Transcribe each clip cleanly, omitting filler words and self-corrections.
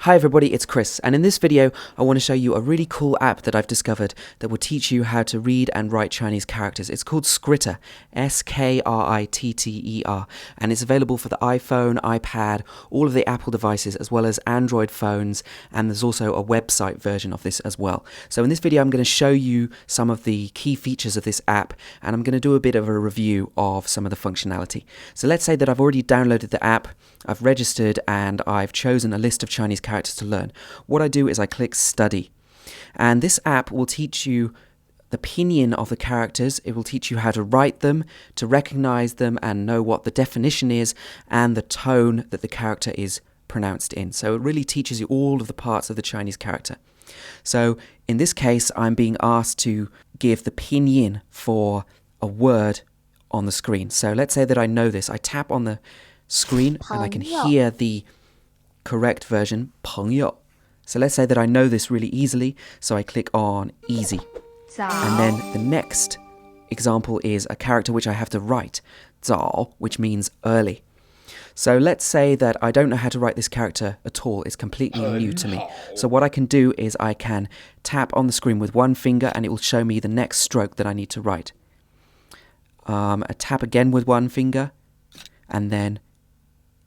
Hi everybody, it's Chris, and in this video I want to show you a really cool app that I've discovered that will teach you how to read and write Chinese characters. It's called Skritter, Skritter, and it's available for the iPhone, iPad, all of the Apple devices as well as Android phones, and there's also a website version of this as well. So in this video I'm going to show you some of the key features of this app, and I'm going to do a bit of a review of some of the functionality. So let's say that I've already downloaded the app, I've registered, and I've chosen a list of Chinese characters to learn. What I do is I click study, and this app will teach you the pinyin of the characters. It will teach you how to write them, to recognize them and know what the definition is and the tone that the character is pronounced in. So it really teaches you all of the parts of the Chinese character. So in this case I'm being asked to give the pinyin for a word on the screen. So let's say that I know this. I tap on the screen and I can hear the correct version, 朋友. So let's say that I know this really easily, so I click on easy. And then the next example is a character which I have to write, 早, which means early. So let's say that I don't know how to write this character at all. It's completely new to me. So what I can do is I can tap on the screen with one finger and it will show me the next stroke that I need to write. I tap again with one finger and then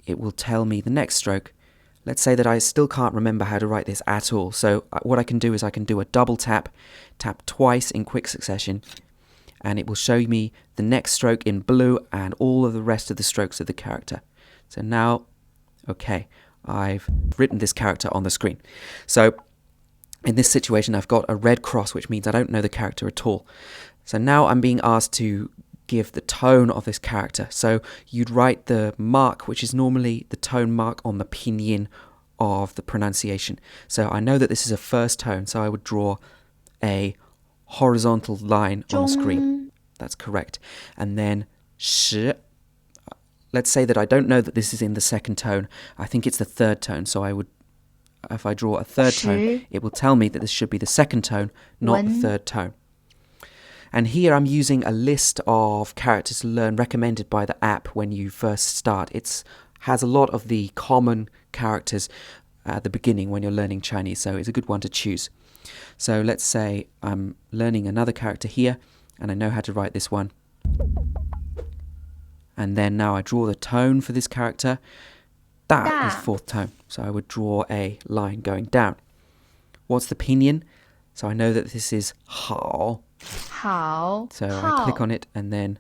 it will tell me the next stroke. Let's say that I still can't remember how to write this at all. So what I can do is I can do a double tap twice in quick succession, and it will show me the next stroke in blue and all of the rest of the strokes of the character. So now, okay, I've written this character on the screen. So in this situation, I've got a red cross, which means I don't know the character at all. So now I'm being asked to give the tone of this character. So you'd write the mark, which is normally the tone mark on the pinyin of the pronunciation. So I know that this is a first tone, so I would draw a horizontal line on the screen. That's correct. And then shi. Let's say that I don't know that this is in the second tone. I think it's the third tone. So I would, if I draw a third tone, it will tell me that this should be the second tone, not the third tone. And here I'm using a list of characters to learn recommended by the app when you first start. It has a lot of the common characters at the beginning when you're learning Chinese, so it's a good one to choose. So let's say I'm learning another character here, and I know how to write this one. And then now I draw the tone for this character. That is fourth tone, so I would draw a line going down. What's the pinyin? So I know that this is 好. So I click on it and then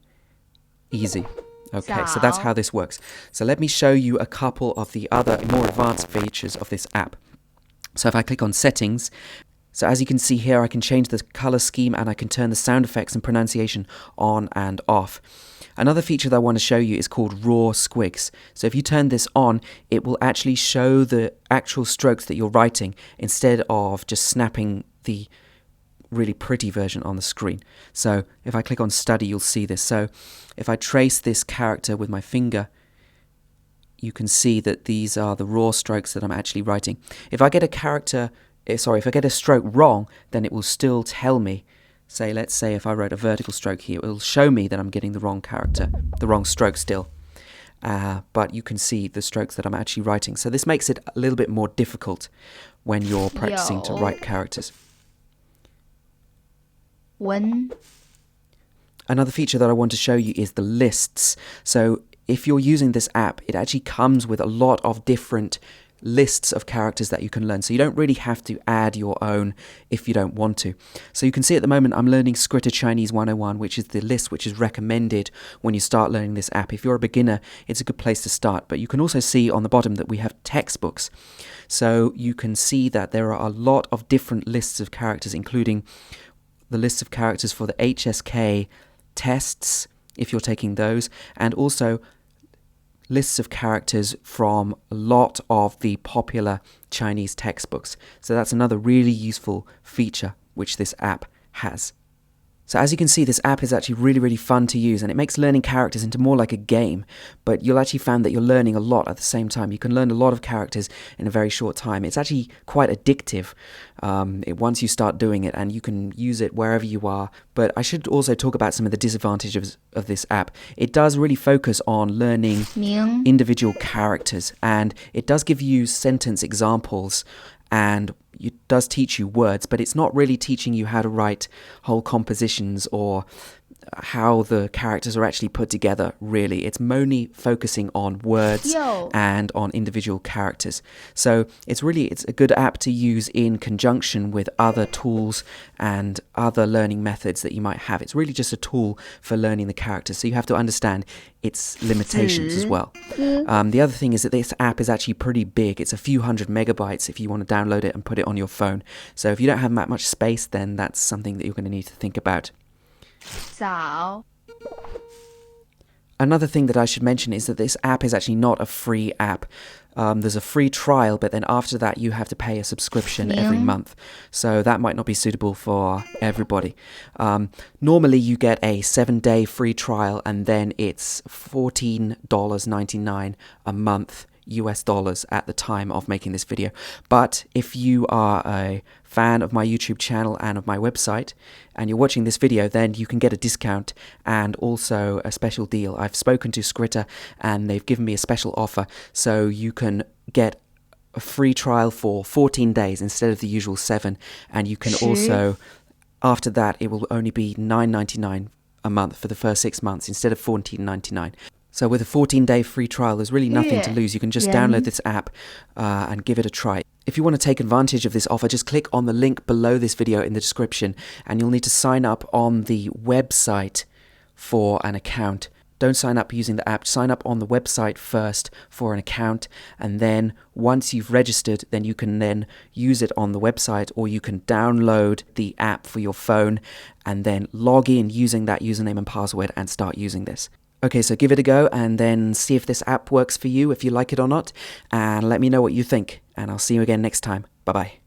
easy. Okay, so that's how this works. So let me show you a couple of the other more advanced features of this app. So if I click on settings, so as you can see here, I can change the color scheme and I can turn the sound effects and pronunciation on and off. Another feature that I want to show you is called raw squigs. So if you turn this on, it will actually show the actual strokes that you're writing instead of just snapping the really pretty version on the screen. So if I click on study, you'll see this. So if I trace this character with my finger, you can see that these are the raw strokes that I'm actually writing. If I get a stroke wrong, then it will still tell me. Let's say if I wrote a vertical stroke here, it will show me that I'm getting the wrong character, the wrong stroke still. But you can see the strokes that I'm actually writing. So this makes it a little bit more difficult when you're practicing to write characters. Another feature that I want to show you is the lists. So if you're using this app, it actually comes with a lot of different lists of characters that you can learn. So you don't really have to add your own if you don't want to. So you can see at the moment I'm learning Skritter Chinese 101, which is the list which is recommended when you start learning this app. If you're a beginner, it's a good place to start. But you can also see on the bottom that we have textbooks. So you can see that there are a lot of different lists of characters, including the list of characters for the HSK tests, if you're taking those, and also lists of characters from a lot of the popular Chinese textbooks. So that's another really useful feature which this app has. So as you can see, this app is actually really fun to use, and it makes learning characters into more like a game, but you'll actually find that you're learning a lot at the same time. You can learn a lot of characters in a very short time. It's actually quite addictive once you start doing it, and you can use it wherever you are. But I should also talk about some of the disadvantages of this app. It does really focus on learning individual characters, and it does give you sentence examples, and it does teach you words, but it's not really teaching you how to write whole compositions or how the characters are actually put together, really. It's mainly focusing on words and on individual characters. So it's a good app to use in conjunction with other tools and other learning methods that you might have. It's really just a tool for learning the characters, so you have to understand its limitations as well. The other thing is that this app is actually pretty big. It's a few hundred megabytes if you want to download it and put it on your phone. So if you don't have that much space, then that's something that you're going to need to think about. Another thing that I should mention is that this app is actually not a free app. There's a free trial, but then after that you have to pay a subscription every month. So that might not be suitable for everybody. Normally you get a 7-day free trial, and then it's $14.99 a month US dollars at the time of making this video. But if you are a fan of my YouTube channel and of my website, and you're watching this video, then you can get a discount and also a special deal. I've spoken to Skritter and they've given me a special offer, so you can get a free trial for 14 days instead of the usual 7, and you can also, after that, it will only be $9.99 a month for the first 6 months instead of $14.99. So with a 14-day free trial, there's really nothing to lose. You can just download this app and give it a try. If you want to take advantage of this offer, just click on the link below this video in the description, and you'll need to sign up on the website for an account. Don't sign up using the app. Sign up on the website first for an account, and then once you've registered, then you can then use it on the website, or you can download the app for your phone and then log in using that username and password and start using this. Okay, so give it a go and then see if this app works for you, if you like it or not, and let me know what you think. And I'll see you again next time. Bye-bye.